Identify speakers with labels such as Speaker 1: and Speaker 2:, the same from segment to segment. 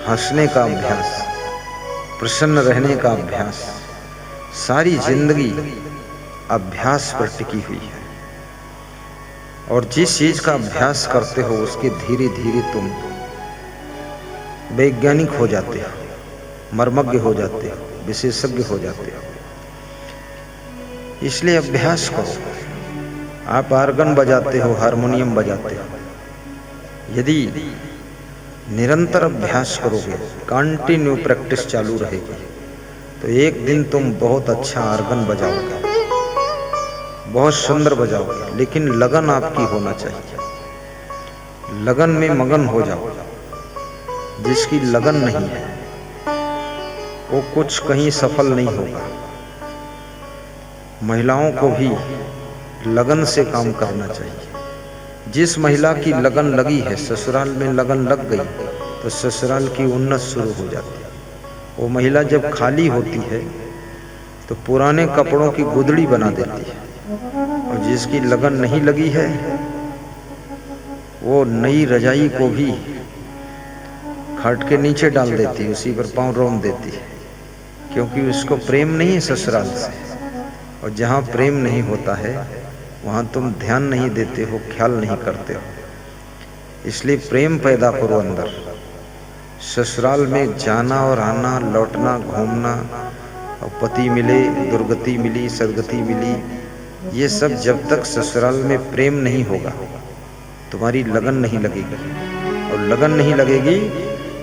Speaker 1: हंसने का अभ्यास, प्रसन्न रहने का अभ्यास, सारी जिंदगी अभ्यास पर टिकी हुई है। और जिस चीज का अभ्यास करते हो उसके धीरे धीरे तुम वैज्ञानिक हो जाते हो, मर्मज्ञ हो जाते हो, विशेषज्ञ हो जाते हो। इसलिए अभ्यास करो। आप आर्गन बजाते हो, हारमोनियम बजाते हो, यदि निरंतर अभ्यास करोगे, कंटिन्यू प्रैक्टिस चालू रहेगी, तो एक दिन तुम बहुत अच्छा आर्गन बजाओगे, बहुत सुंदर बजाओगे। लेकिन लगन आपकी होना चाहिए, लगन में मगन हो जाओ। जिसकी लगन नहीं है वो कुछ कहीं सफल नहीं होगा। महिलाओं को भी लगन से काम करना चाहिए। जिस महिला की लगन लगी है, ससुराल में लगन लग गई, तो ससुराल की उन्नत शुरू हो जाती है। वो महिला जब खाली होती है तो पुराने कपड़ों की गुदड़ी बना देती है, और जिसकी लगन नहीं लगी है वो नई रजाई को भी खाट के नीचे डाल देती है, उसी पर पांव रोन देती है, क्योंकि उसको प्रेम नहीं है ससुराल से। और जहाँ प्रेम नहीं होता है वहाँ तुम ध्यान नहीं देते हो, ख्याल नहीं करते हो। इसलिए प्रेम पैदा करो अंदर। ससुराल में जाना और आना, लौटना, घूमना, और पति मिले, दुर्गति मिली, सदगति मिली, ये सब जब तक ससुराल में प्रेम नहीं होगा तुम्हारी लगन नहीं लगेगी। और लगन नहीं लगेगी,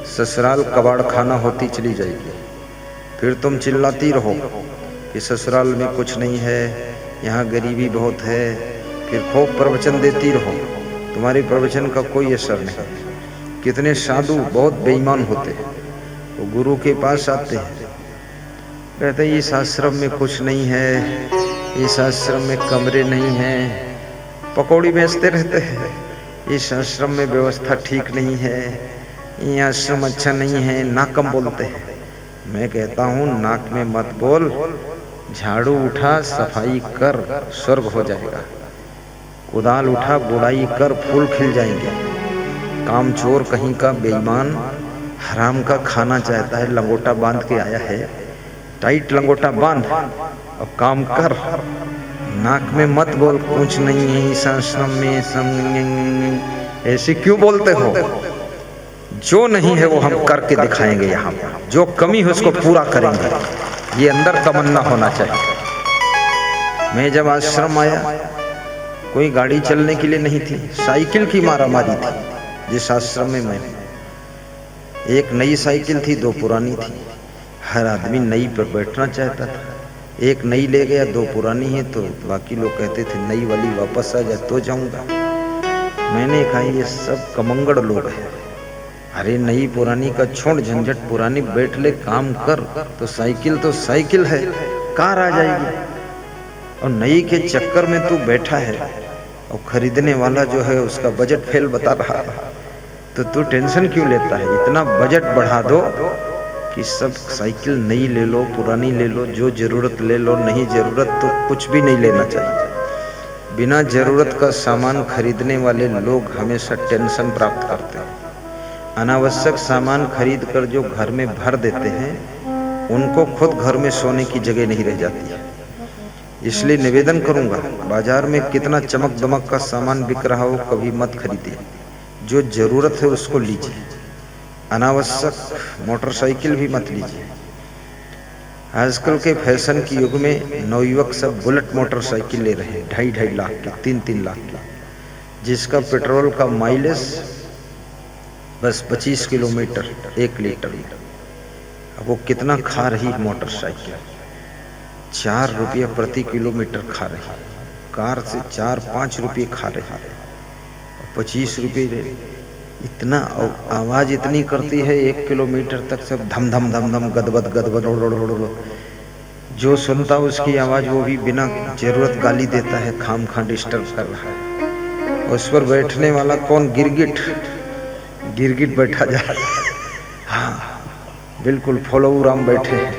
Speaker 1: ससुराल कबाड़ खाना होती चली जाएगी। फिर तुम चिल्लाती रहो कि ससुराल में कुछ नहीं है, यहाँ गरीबी बहुत है। फिर खूब प्रवचन देती रहो, तुम्हारे प्रवचन का कोई असर नहीं। कितने साधु बहुत बेईमान होते हैं, वो गुरु के पास आते हैं, कहते हैं इस आश्रम में कुछ नहीं है, इस आश्रम में कमरे नहीं हैं, पकौड़ी बेचते रहते हैं, इस आश्रम में व्यवस्था ठीक नहीं है, ये आश्रम अच्छा नहीं है, नाकम बोलते हैं। मैं कहता हूँ नाक में मत बोल, झाड़ू उठा, सफाई कर, स्वर्ग हो जाएगा। कुदाल उठा, गुड़ाई कर, फूल खिल जाएंगे। कामचोर कहीं का बेईमान हराम का खाना चाहता है, लंगोटा बांध के आया है, टाइट लंगोटा बांध और काम कर। नाक में मत बोल कुछ नहीं है इस आश्रम में, ऐसे क्यों बोलते हो? जो नहीं है वो हम करके दिखाएंगे, यहाँ पर जो कमी है उसको पूरा करेंगे, ये अंदर तमन्ना होना चाहिए। मैं जब आश्रम आया कोई गाड़ी चलने के लिए नहीं थी, साइकिल की मारामारी थी। जिस आश्रम में मैं, एक नई साइकिल थी, दो पुरानी थी। हर आदमी नई पर बैठना चाहता था। एक नई ले गया, दो पुरानी है, तो बाकी लोग कहते थे नई वाली वापस आ जाए तो जाऊंगा। मैंने कहा ये सब कमंगड़ लोग हैं। अरे नई पुरानी का छोड़ झंझट, पुरानी बैठ ले, काम कर। तो साइकिल है, कार आ जाएगी। और नई के चक्कर में तू बैठा है और खरीदने वाला जो है उसका बजट फेल बता रहा है, तो तू टेंशन क्यों लेता है? इतना बजट बढ़ा दो कि सब साइकिल नई ले लो, पुरानी ले लो, जो जरूरत ले लो, नहीं जरूरत तो कुछ भी नहीं लेना चाहिए। बिना जरूरत का सामान खरीदने वाले लोग हमेशा टेंशन प्राप्त करते हैं। अनावश्यक सामान खरीद कर जो घर में भर देते हैं उनको खुद घर में सोने की जगह नहीं रह जाती है। इसलिए निवेदन करूंगा, बाजार में कितना चमक दमक का सामान बिक रहा हो कभी मत खरीदिए, जो जरूरत है उसको लीजिए। अनावश्यक मोटरसाइकिल भी मत लीजिए। आजकल के फैशन के युग में नवयुवक सब बुलेट मोटरसाइकिल ले रहे हैं, 2.5 लाख की, 3-3 लाख की, जिसका पेट्रोल का माइलेज बस 25 किलोमीटर 1 लीटर। अब वो कितना खा रही मोटरसाइकिल? 4 रुपये प्रति किलोमीटर खा रही। कार से 4-5 रुपये खा रही, 25 रुपये। इतना आवाज़ इतनी करती है, 1 किलोमीटर तक सब धम धम धम धम गदबद गदबद। जो सुनता उसकी आवाज़ वो भी बिना जरूरत गाली देता है, खाम खा डिस्टर्ब कर रहा है। उस पर बैठने वाला कौन? गिरगिट बैठा जा रहा है। हाँ बिल्कुल, फॉलो राम बैठे हैं,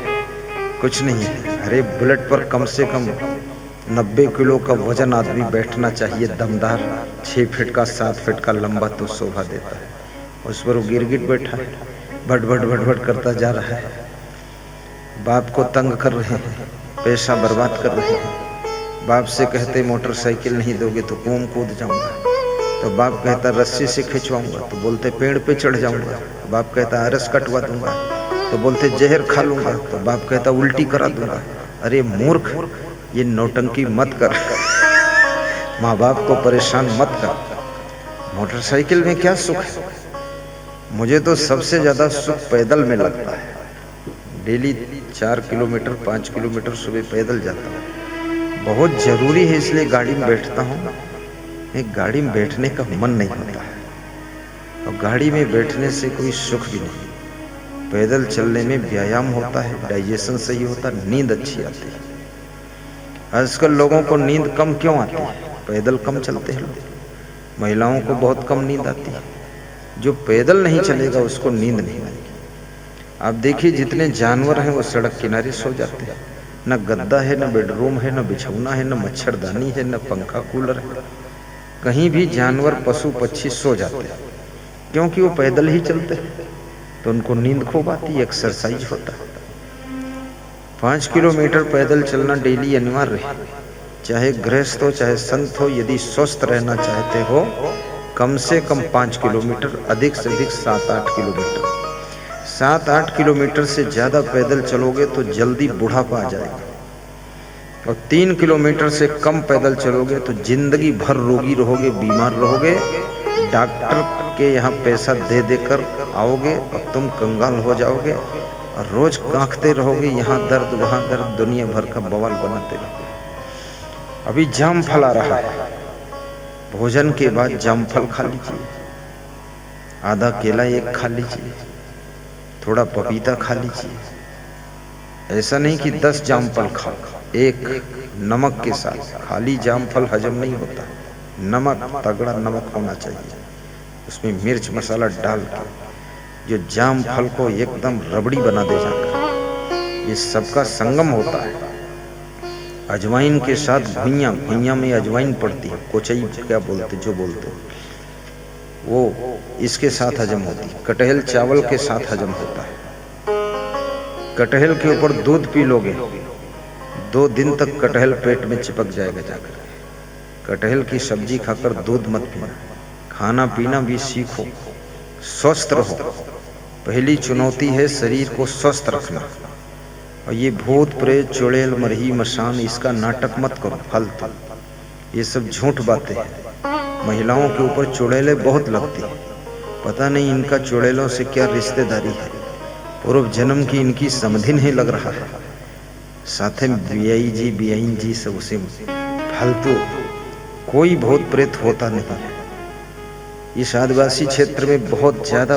Speaker 1: कुछ नहीं है। अरे बुलेट पर कम से कम 90 किलो का वजन आदमी बैठना चाहिए, दमदार, 6 फीट का 7 फीट का लंबा, तो शोभा देता है। उस पर वो गिरगिट बैठा है। भट करता जा रहा है। बाप को तंग कर रहे हैं, पैसा बर्बाद कर रहे हैं। बाप से कहते मोटरसाइकिल नहीं दोगे तो कुआं कूद जाऊंगा, तो बाप कहता रस्सी से खिंचवाऊंगा, तो बोलते पेड़ पे चढ़ जाऊंगा। बाप कहता अरस कटवा दूंगा, तो बोलते जहर खा लूंगा, तो बाप कहता उल्टी करा दूंगा। अरे मूर्ख, ये नौटंकी मत कर, माँ बाप को परेशान मत कर। मोटरसाइकिल में क्या सुख है? मुझे तो सबसे ज्यादा सुख पैदल में लगता है। डेली 4 किलोमीटर 5 किलोमीटर सुबह पैदल जाता हूँ। बहुत जरूरी है, इसलिए गाड़ी में बैठता हूँ। एक गाड़ी में बैठने का मन नहीं होता है, और गाड़ी में बैठने से कोई सुख भी नहीं। पैदल चलने में व्यायाम होता है, डाइजेशन सही होता है, नींद अच्छी आती है। आजकल लोगों को नींद कम क्यों आती है? पैदल कम चलते हैं लोग। महिलाओं को बहुत कम नींद आती है। जो पैदल नहीं चलेगा उसको नींद नहीं आएगी। आप देखिए जितने जानवर हैं वो सड़क किनारे सो जाते हैं। न गद्दा है, न बेडरूम है, न बिछौना है, न मच्छरदानी है, न पंखा कूलर है। कहीं भी जानवर पशु पक्षी सो जाते हैं, क्योंकि वो पैदल ही चलते हैं, तो उनको नींद खूब आती है, एक्सरसाइज होता है। 5 किलोमीटर पैदल चलना डेली अनिवार्य है। चाहे गृहस्थ हो चाहे संत हो, यदि स्वस्थ रहना चाहते हो कम से कम 5 किलोमीटर, अधिक से अधिक 7-8 किलोमीटर। 7-8 किलोमीटर से ज़्यादा पैदल चलोगे तो जल्दी बुढ़ापा आ जाएगा, और 3 किलोमीटर से कम पैदल चलोगे तो जिंदगी भर रोगी रहोगे, बीमार रहोगे। डॉक्टर के यहाँ पैसा दे देकर आओगे और तुम कंगाल हो जाओगे, और रोज कांखते रहोगे, यहाँ दर्द वहाँ दर्द, दुनिया भर का बवाल बनाते रहोगे। अभी जामफल आ रहा है, भोजन के बाद जामफल खा लीजिए। आधा केला एक खा लीजिए, थोड़ा पपीता खा लीजिए। ऐसा नहीं कि 10 जामफल खाओ, एक नमक के साथ। खाली जामफल हजम नहीं होता, नमक, तगड़ा नमक होना चाहिए, उसमें मिर्च मसाला डाल के, जो जामफल को एकदम रबड़ी बना दे जाकर। ये सबका संगम होता है। अजवाइन के साथ घुइयां, घुइयां में अजवाइन पड़ती है, कोचई क्या बोलते, जो बोलते वो इसके साथ हजम होती है। कटहल चावल के साथ हजम होता है। कटहल के ऊपर दूध पी लोगे, 2 दिन तक कटहल पेट में चिपक जाएगा जाकर। कटहल की सब्जी खाकर दूध मत पीना। खाना पीना भी सीखो, स्वस्थ रहो। पहली चुनौती है शरीर को स्वस्थ रखना। और ये भूत प्रेत चुड़ैल मरही मशान, इसका नाटक मत करो फालतू। ये सब झूठ बातें हैं। महिलाओं के ऊपर चुड़ैलें बहुत लगती है, पता नहीं इनका चुड़ैलों से क्या रिश्तेदारी है। पूर्व जन्म की इनकी समधि नहीं लग रहा है। साथ में बियाई जी सब उसे फालतू। कोई भूत प्रेत होता नहीं है। इस आदिवासी क्षेत्र में बहुत ज्यादा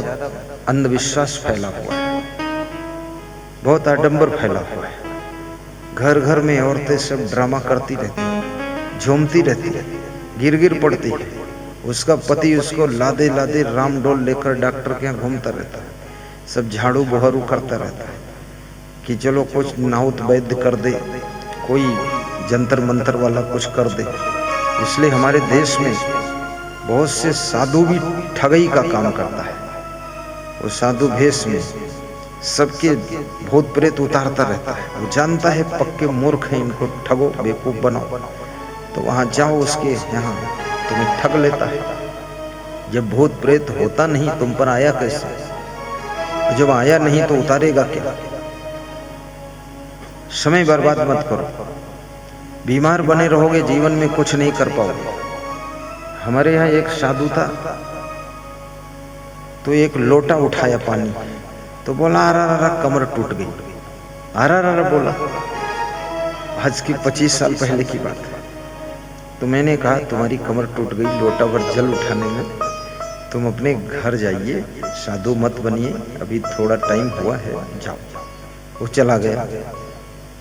Speaker 1: अंधविश्वास फैला हुआ है, बहुत आडंबर फैला हुआ है। घर घर में औरतें सब ड्रामा करती रहती हैं, झूमती रहती है, गिर पड़ती है। उसका पति उसको लादे लादे रामडोल लेकर डॉक्टर के यहाँ घूमता रहता है। सब झाड़ू बुहारू करता रहता है कि चलो कुछ नाउत वैद्य कर दे, कोई जंतर मंतर वाला कुछ कर दे। इसलिए हमारे देश में बहुत से साधु भी ठगई का काम करता है। वो साधु भेष में सबके भूत प्रेत उतारता रहता है। वो जानता है पक्के मूर्ख हैं, इनको ठगो, बेवकूफ बनाओ, तो वहां जाओ उसके यहाँ, तुम्हें ठग लेता है। जब भूत प्रेत होता नहीं तुम पर आया कैसे? जब आया नहीं तो उतारेगा क्या? समय बर्बाद मत करो। बीमार बने रहोगे, जीवन में कुछ नहीं कर पाओगे। हमारे यहाँ एक साधु था, तो एक लोटा उठाया पानी, तो बोला अरा कमर टूट गई। अरा बोला। आज की 25 साल पहले की बात है। तो मैंने कहा तुम्हारी कमर टूट गई लोटा भर जल उठाने में, तुम अपने घर जाइए, साधु मत बनिए, अभी थोड़ा टाइम हुआ है, जाओ। वो चला गया।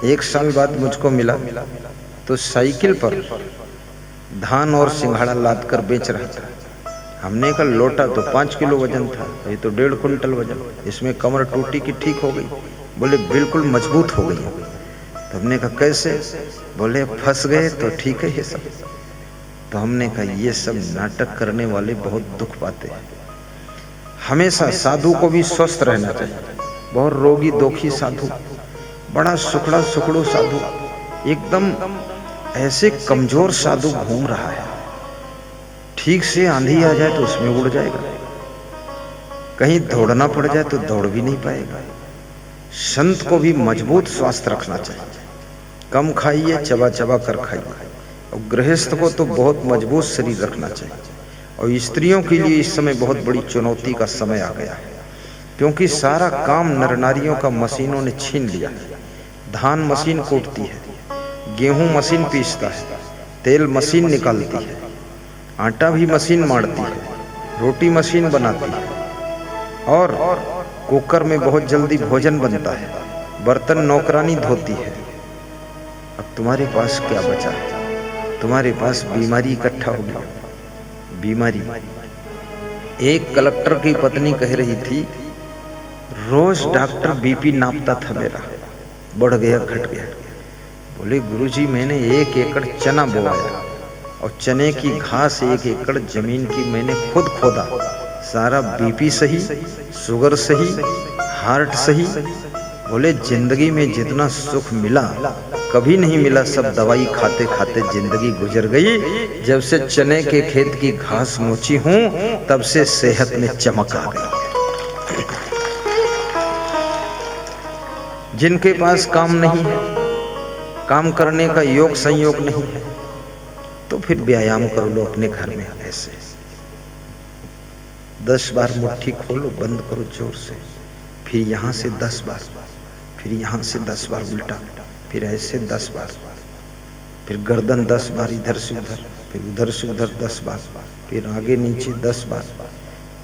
Speaker 1: 1 साल बाद मुझको मिला तो साइकिल पर धान और सिंघाड़ा लाद कर बेच रहा था। हमने कहा लोटा तो 5 किलो वजन था, ये तो 1.5 कुंटल वजन, इसमें कमर टूटी कि ठीक हो गई? बोले बिल्कुल मजबूत हो गई। तो हमने कहा कैसे? बोले फंस गए तो ठीक है ये सब। तो हमने कहा ये सब नाटक करने वाले बहुत दुख पाते हैं। हमेशा साधु को भी स्वस्थ रहना चाहिए। बहुत रोगी दोखी साधु, बड़ा सुखड़ा सुखड़ू साधु, एकदम ऐसे कमजोर साधु घूम रहा है, ठीक से आंधी आ जाए तो उसमें उड़ जाएगा, कहीं दौड़ना पड़ जाए तो दौड़ भी नहीं पाएगा। संत को भी मजबूत स्वास्थ्य रखना चाहिए, कम खाइए, चबा चबा कर खाइए। और गृहस्थ को तो बहुत मजबूत शरीर रखना चाहिए। और स्त्रियों के लिए इस समय बहुत बड़ी चुनौती का समय आ गया है, क्योंकि सारा काम नर नारियों का मशीनों ने छीन लिया है। धान मशीन कूटती है, गेहूं मशीन पीसता है, तेल मशीन निकालती है, आटा भी मशीन मारती है, रोटी मशीन बनाती है, और कुकर में बहुत जल्दी भोजन बनता है, बर्तन नौकरानी धोती है। अब तुम्हारे पास क्या बचा है? तुम्हारे पास बीमारी इकट्ठा हो गया, बीमारी। एक कलेक्टर की पत्नी कह रही थी, रोज डॉक्टर बीपी नापता था मेरा, बढ़ गया घट गया। बोले गुरुजी मैंने 1 एकड़ चना बोया और चने की घास 1 एकड़ जमीन की मैंने खुद खोदा, सारा बीपी सही, शुगर सही, हार्ट सही। बोले जिंदगी में जितना सुख मिला कभी नहीं मिला, सब दवाई खाते खाते जिंदगी गुजर गई। जब से चने के खेत की घास नोची हूं तब से सेहत में चमक आ गई। जिनके पास काम नहीं है, काम करने का योग संयोग नहीं है, तो फिर व्यायाम कर लो अपने घर में। ऐसे 10 बार मुट्ठी खोलो, बंद करो जोर से, फिर यहां से 10 बार, फिर यहां से 10 बार उल्टा, फिर ऐसे 10 बार, फिर गर्दन 10 बार इधर से उधर, फिर उधर से उधर 10 बार, फिर आगे नीचे 10 बार,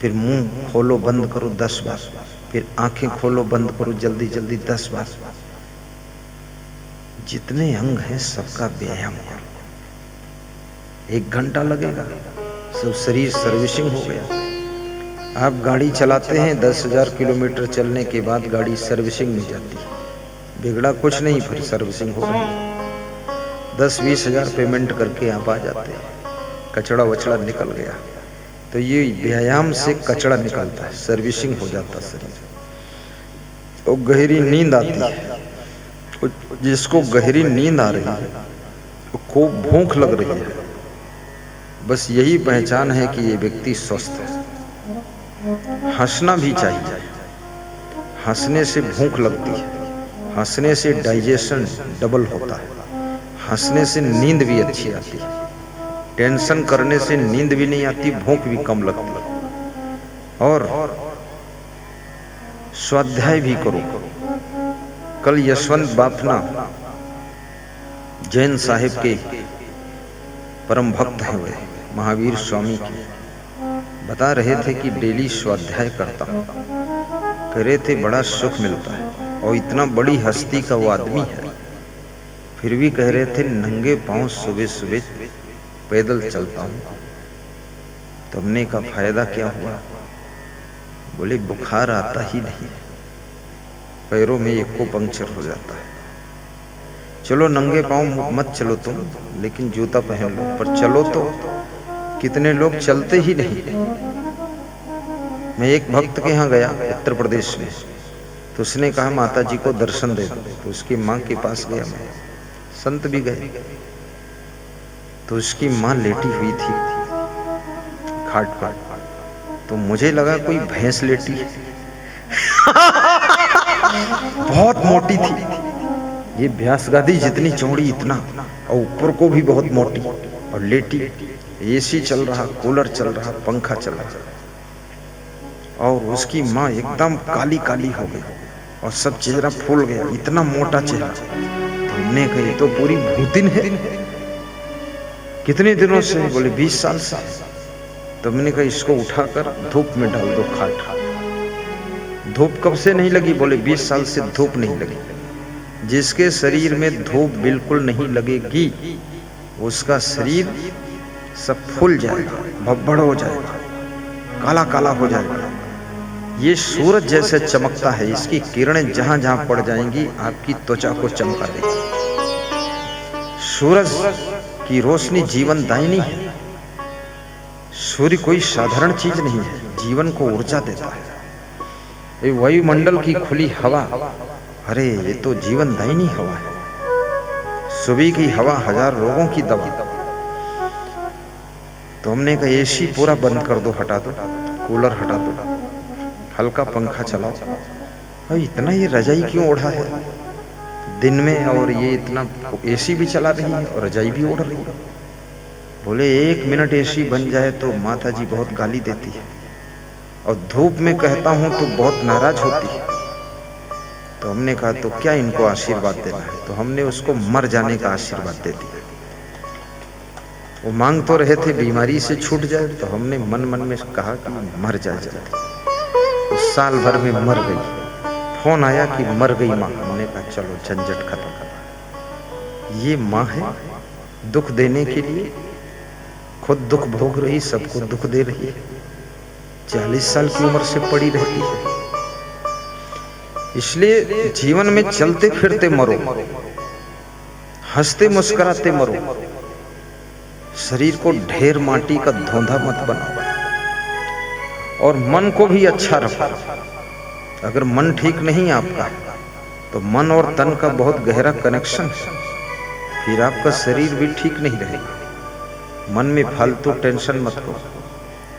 Speaker 1: फिर मुंह खोलो बंद करो 10 बार, फिर आंखें खोलो बंद करो जल्दी जल्दी 10 बार। जितने अंग हैं सबका व्यायाम करो, 1 घंटा लगेगा, सब शरीर सर्विसिंग हो गया। आप गाड़ी चलाते हैं, 10,000 किलोमीटर चलने के बाद गाड़ी सर्विसिंग में जाती है, बिगड़ा कुछ नहीं, फिर सर्विसिंग हो गई। 10-20 हजार पेमेंट करके आप आ जाते हैं, कचड़ा वचड़ा निकल गया। तो ये व्यायाम से कचड़ा निकलता है, सर्विसिंग हो जाता शरीर। और गहरी नींद आती है, जिसको गहरी नींद आ रही है, खूब भूख लग रही है, बस यही पहचान है कि ये व्यक्ति स्वस्थ है। हंसना भी चाहिए, हंसने से भूख लगती है, हंसने से डाइजेशन डबल होता है, हंसने से नींद भी अच्छी आती है, टेंशन करने से नींद भी नहीं आती, भूख भी कम लगती है। और स्वाध्याय भी करो। कल यशवंत बाफना जैन साहिब के परम भक्त हैं, वे महावीर स्वामी के, बता रहे थे कि डेली स्वाध्याय करता हूँ, कह रहे थे बड़ा सुख मिलता है। और इतना बड़ी हस्ती का वो आदमी है, फिर भी कह रहे थे नंगे पांव सुबह सुबह पैदल चलता हूँ। तुमने का फायदा क्या हुआ? बोले बुखार आता ही नहीं, पैरों में एको पंक्चर हो जाता है। चलो नंगे पांव मत चलो तुम, लेकिन जूता पहन लो, पर चलो तो। कितने लोग चलते ही नहीं। मैं एक भक्त के यहाँ गया उत्तर प्रदेश में, तो उसने कहा माता जी को दर्शन दे दो, तो उसकी माँ के पास गया मैं, संत भी गए, तो उसकी माँ लेटी हुई थी खाट पर, तो मुझे लगा कोई भैंस लेटी है। बहुत मोटी थी, ये व्यास गादी जितनी चौड़ी इतना, और ऊपर को भी बहुत मोटी, और लेटी, एसी चल रहा, कूलर चल रहा, पंखा चल रहा, और उसकी माँ एकदम काली काली हो गई और सब चेहरा फूल गया, इतना मोटा चेहरा। हमने कही तो पूरी भूतिन है। कितने दिनों से? बोले 20 साल से। तो मैंने कहा इसको उठाकर धूप में डाल दो खाट। धूप कब से नहीं लगी? बोले 20 साल से धूप नहीं लगी। जिसके शरीर में धूप बिल्कुल नहीं लगेगी उसका शरीर सब फूल जाएगा, भब्बड़ हो जाएगा, काला काला हो जाएगा। ये सूरज जैसे चमकता है, इसकी किरणें जहां जहां पड़ जाएंगी आपकी त्वचा को चमका देगी। सूरज की रोशनी जीवन दायिनी है। सूर्य कोई साधारण चीज नहीं है, जीवन को ऊर्जा देता है। ये वायुमंडल की खुली हवा, अरे ये तो जीवनदायिनी हवा है। सुबह की हवा 1000 रोगों की दवा। तो हमने कहा एसी पूरा बंद कर दो, हटा दो, कूलर हटा दो, हल्का पंखा चलाओ। और इतना ये रजाई क्यों ओढ़ा है दिन में, और ये इतना एसी भी चला रही है और रजाई भी ओढ़ रही है। बोले 1 मिनट एसी बन जाए तो माता जी बहुत गाली देती है, और धूप में कहता हूं तो बहुत नाराज होती है। तो हमने कहा तो क्या इनको आशीर्वाद देना है, तो हमने उसको मर जाने का आशीर्वाद दे दिया। वो मांग तो रहे थे बीमारी से छूट जाए, तो हमने मन मन में कहा कि मर जाए जल्दी। तो साल भर में मर गई। फोन आया कि मर गई माँ। हमने कहा चलो झंझट खत्म कर। ये माँ है दुख देने के लिए, खुद दुख भोग रही, सबको दुख दे रही है। 40 साल की उम्र से पड़ी रहती है। इसलिए जीवन में चलते फिरते मरो, हंसते मुस्कुराते मरो। शरीर को ढेर माटी का धोंधा मत बनाओ, और मन को भी अच्छा रखो। अगर मन ठीक नहीं आपका, तो मन और तन का बहुत गहरा कनेक्शन है, फिर आपका शरीर भी ठीक नहीं रहेगा। मन में फालतू टेंशन मत करो।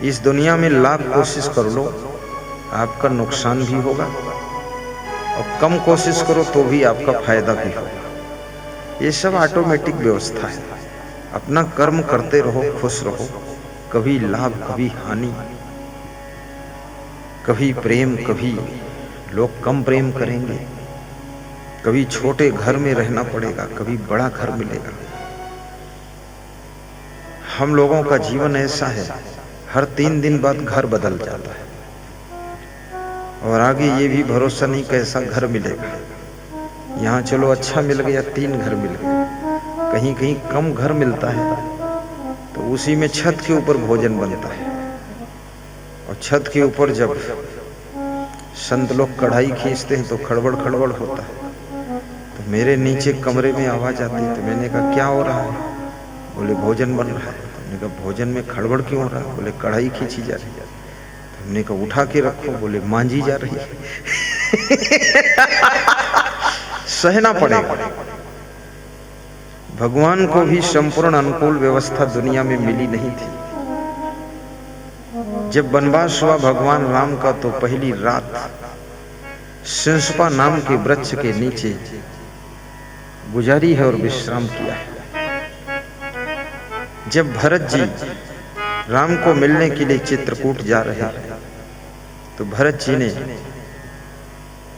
Speaker 1: इस दुनिया में लाख कोशिश कर लो, आपका नुकसान भी होगा, और कम कोशिश करो तो भी आपका फायदा भी होगा। ये सब ऑटोमेटिक व्यवस्था है। अपना कर्म करते रहो, खुश रहो। कभी लाभ, कभी हानि, कभी प्रेम, कभी लोग कम प्रेम करेंगे, कभी छोटे घर में रहना पड़ेगा, कभी बड़ा घर मिलेगा। हम लोगों का जीवन ऐसा है, हर 3 दिन बाद घर बदल जाता है, और आगे ये भी भरोसा नहीं कैसा घर मिलेगा। यहाँ चलो अच्छा मिल गया, 3 घर मिल गए, कहीं कहीं कम घर मिलता है, तो उसी में छत के ऊपर भोजन बनता है। और छत के ऊपर जब संत लोग कढ़ाई खींचते हैं तो खड़बड़ खड़बड़ होता है। तो मेरे नीचे कमरे में आवाज आती है। तो मैंने कहा क्या हो रहा है? बोले भोजन बन रहा है। तो हमने कहा भोजन में खड़बड़ क्यों हो रहा है? बोले कढ़ाई खींची जा रही है। तो हमने कहा उठा के रखो। बोले मांझी जा रही है। सहना पड़ेगा। भगवान को भी संपूर्ण अनुकूल व्यवस्था दुनिया में मिली नहीं थी। जब वनवास हुआ भगवान राम का, तो पहली रात सिंसपा नाम के वृक्ष के नीचे गुजारी है और विश्राम किया है। जब भरत जी राम को मिलने के लिए चित्रकूट जा रहे हैं, तो भरत जी ने